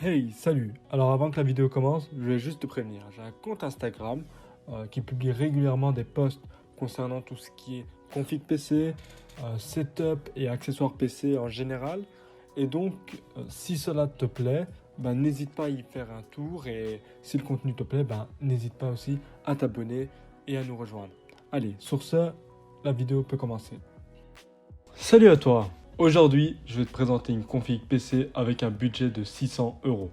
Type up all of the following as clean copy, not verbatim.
Hey, salut! Alors avant que la vidéo commence, je voulais juste te prévenir. J'ai un compte Instagram qui publie régulièrement des posts concernant tout ce qui est config PC, setup et accessoires PC en général. Et donc, si cela te plaît, ben, n'hésite pas à y faire un tour. Et si le contenu te plaît, ben, n'hésite pas aussi à t'abonner et à nous rejoindre. Allez, sur ce, la vidéo peut commencer. Salut à toi! Aujourd'hui, je vais te présenter une config PC avec un budget de 600 euros.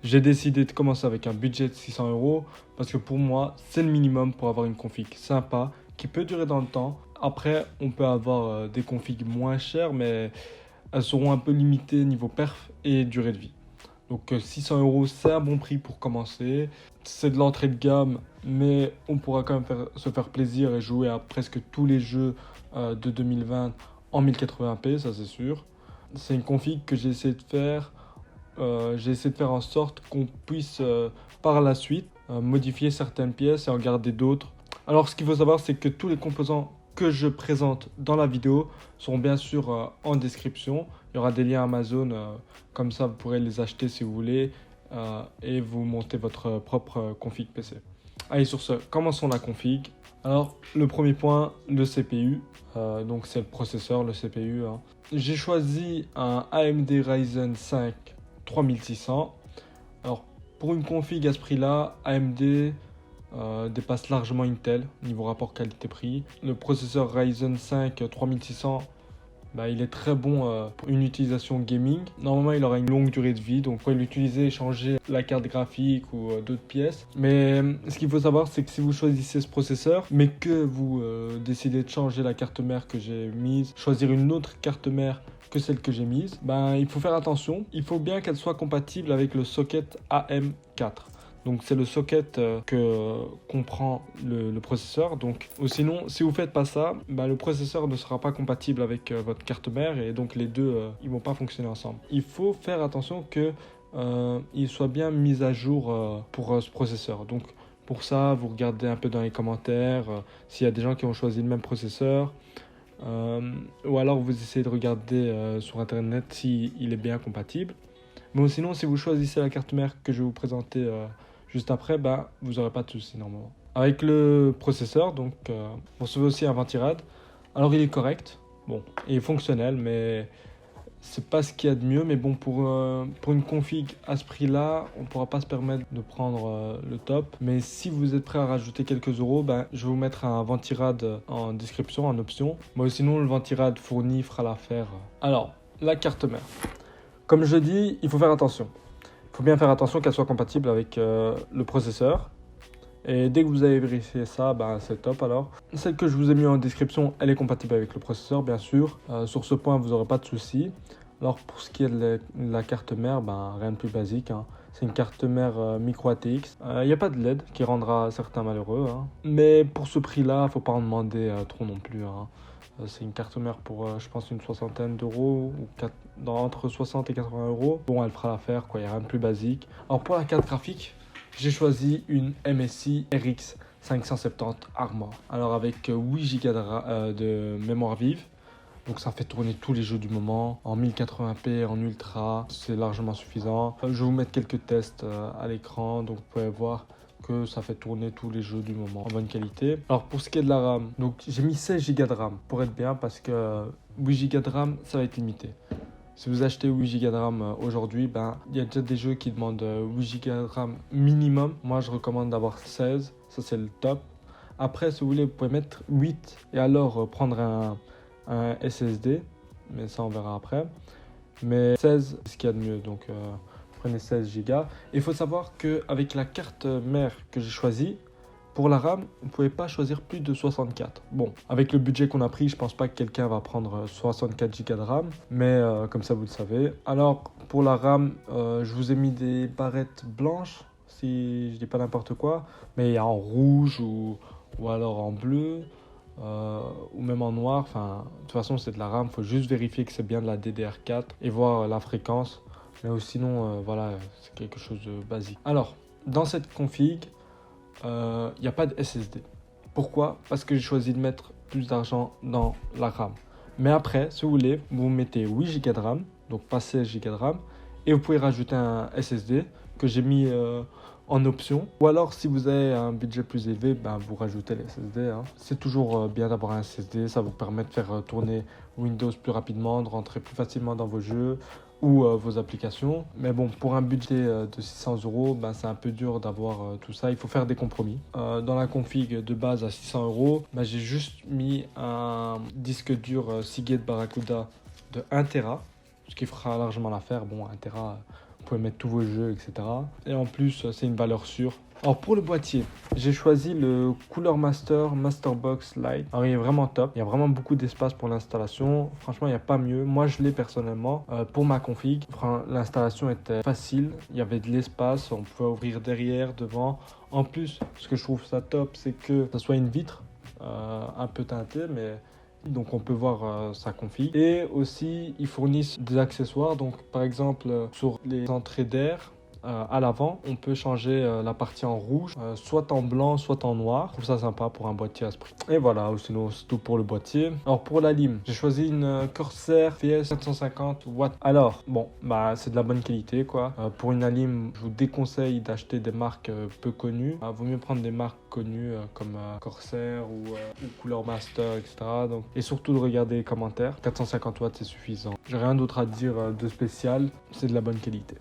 J'ai décidé de commencer avec un budget de 600 euros parce que pour moi, c'est le minimum pour avoir une config sympa qui peut durer dans le temps. Après, on peut avoir des configs moins chères, mais elles seront un peu limitées niveau perf et durée de vie. Donc 600 euros, c'est un bon prix pour commencer. C'est de l'entrée de gamme, mais on pourra quand même se faire plaisir et jouer à presque tous les jeux de 2020 en 1080p, ça c'est sûr. C'est une config que j'ai essayé de faire. J'ai essayé de faire en sorte qu'on puisse par la suite modifier certaines pièces et en garder d'autres. Alors ce qu'il faut savoir, c'est que tous les composants que je présente dans la vidéo seront bien sûr en description. Il y aura des liens Amazon, comme ça vous pourrez les acheter si vous voulez et vous montez votre propre config PC. Allez, sur ce, commençons la config. Alors, le premier point, le CPU. Donc, c'est le processeur, le CPU. Hein. J'ai choisi un AMD Ryzen 5 3600. Alors, pour une config à ce prix-là, AMD dépasse largement Intel niveau rapport qualité-prix. Le processeur Ryzen 5 3600, bah, il est très bon pour une utilisation gaming. Normalement, il aura une longue durée de vie, donc vous pouvez l'utiliser et changer la carte graphique ou d'autres pièces. Mais ce qu'il faut savoir, c'est que si vous choisissez ce processeur, mais que vous décidez de changer la carte mère que j'ai mise, choisir une autre carte mère que celle que j'ai mise, ben, il faut faire attention. Il faut bien qu'elle soit compatible avec le socket AM4. Donc c'est le socket que comprend le processeur. Donc, ou sinon, si vous faites pas ça, bah, le processeur ne sera pas compatible avec votre carte mère et donc les deux, ils vont pas fonctionner ensemble. Il faut faire attention que il soit bien mis à jour pour ce processeur. Donc pour ça, vous regardez un peu dans les commentaires s'il y a des gens qui ont choisi le même processeur. Ou alors vous essayez de regarder sur internet s'il est bien compatible. Mais sinon, si vous choisissez la carte mère que je vais vous présenter juste après, bah, vous n'aurez pas de soucis normalement. Avec le processeur, donc, on recevez aussi un ventirad. Alors, il est correct, bon, il est fonctionnel, mais c'est pas ce qu'il y a de mieux. Mais bon, pour une config à ce prix-là, on ne pourra pas se permettre de prendre le top. Mais si vous êtes prêt à rajouter quelques euros, ben, je vais vous mettre un ventirad en description, en option. Mais sinon, le ventirad fourni fera l'affaire. Alors, la carte mère. Comme je dis, il faut faire attention. Il faut bien faire attention qu'elle soit compatible avec le processeur. Et dès que vous avez vérifié ça, ben, c'est top alors. Celle que je vous ai mis en description, elle est compatible avec le processeur, bien sûr. Sur ce point, vous n'aurez pas de soucis. Alors pour ce qui est de la carte mère, ben, rien de plus basique. Hein. C'est une carte mère micro ATX. Il n'y a pas de LED qui rendra certains malheureux. Hein. Mais pour ce prix-là, il ne faut pas en demander trop non plus. Hein. C'est une carte mère pour, je pense, une soixantaine d'euros, ou entre 60 et 80 euros. Bon, elle fera l'affaire, quoi, il n'y a rien de plus basique. Alors pour la carte graphique, j'ai choisi une MSI RX 570 Armor. Alors avec 8 Go de mémoire vive. Donc ça fait tourner tous les jeux du moment en 1080p, en ultra, c'est largement suffisant. Je vais vous mettre quelques tests à l'écran, donc vous pouvez voir que ça fait tourner tous les jeux du moment en bonne qualité. Alors pour ce qui est de la RAM, donc j'ai mis 16 Go de RAM pour être bien parce que 8 Go de RAM ça va être limité. Si vous achetez 8 Go de RAM aujourd'hui, ben, il y a déjà des jeux qui demandent 8 Go de RAM minimum. Moi je recommande d'avoir 16, ça c'est le top. Après si vous voulez vous pouvez mettre 8 et alors prendre un SSD, mais ça on verra après. Mais 16 c'est ce qu'il y a de mieux, donc prenez 16 Go. Il faut savoir qu'avec la carte mère que j'ai choisie, pour la RAM, vous ne pouvez pas choisir plus de 64. Bon, avec le budget qu'on a pris, je pense pas que quelqu'un va prendre 64 Go de RAM, mais comme ça vous le savez. Alors pour la RAM, je vous ai mis des barrettes blanches, si je dis pas n'importe quoi, mais il y a en rouge ou alors en bleu. Ou même en noir, enfin de toute façon c'est de la RAM, il faut juste vérifier que c'est bien de la DDR4 et voir la fréquence, mais sinon voilà, c'est quelque chose de basique. Alors dans cette config, il n'y a pas de SSD. Pourquoi? Parce que j'ai choisi de mettre plus d'argent dans la RAM. Mais après, si vous voulez, vous mettez 8 Go de RAM, donc pas 16 Go de RAM, Et vous pouvez rajouter un SSD que j'ai mis en option. Ou alors si vous avez un budget plus élevé, ben, vous rajoutez les SSD. Hein. C'est toujours bien d'avoir un SSD, ça vous permet de faire tourner Windows plus rapidement, de rentrer plus facilement dans vos jeux ou vos applications. Mais bon, pour un budget de 600 €, ben, c'est un peu dur d'avoir tout ça. Il faut faire des compromis. Dans la config de base à 600 €, ben, j'ai juste mis un disque dur Seagate Barracuda de 1 Tera, ce qui fera largement l'affaire. Bon, 1 Tera, vous pouvez mettre tous vos jeux, etc. Et en plus, c'est une valeur sûre. Alors pour le boîtier, j'ai choisi le Cooler Master Masterbox Lite. Alors il est vraiment top, il y a vraiment beaucoup d'espace pour l'installation. Franchement, il n'y a pas mieux. Moi, je l'ai personnellement pour ma config. L'installation était facile, il y avait de l'espace, on pouvait ouvrir derrière, devant. En plus, ce que je trouve ça top, c'est que ça soit une vitre un peu teintée, mais donc on peut voir sa config. Et aussi, ils fournissent des accessoires. Donc par exemple, sur les entrées d'air, à l'avant, on peut changer la partie en rouge, soit en blanc, soit en noir. Je trouve ça sympa pour un boîtier à ce prix. Et voilà, sinon c'est tout pour le boîtier. Alors pour la lime, j'ai choisi une Corsair PS 450 watts. Alors bon, bah c'est de la bonne qualité quoi. Pour une lime, je vous déconseille d'acheter des marques peu connues. Vaut mieux prendre des marques connues comme Corsair ou Cooler Master, etc. Donc, et surtout de regarder les commentaires. 450 watts c'est suffisant. J'ai rien d'autre à dire de spécial. C'est de la bonne qualité.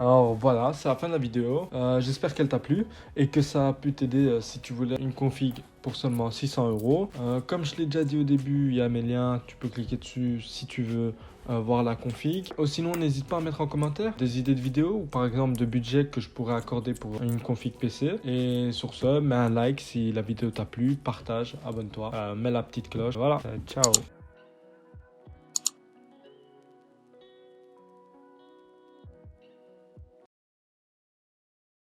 Alors voilà, c'est la fin de la vidéo. J'espère qu'elle t'a plu et que ça a pu t'aider si tu voulais une config pour seulement 600 €. Comme je l'ai déjà dit au début, il y a mes liens, tu peux cliquer dessus si tu veux voir la config. Sinon, n'hésite pas à mettre en commentaire des idées de vidéos ou par exemple de budget que je pourrais accorder pour une config PC. Et sur ce, mets un like si la vidéo t'a plu, partage, abonne-toi, mets la petite cloche. Voilà, ciao.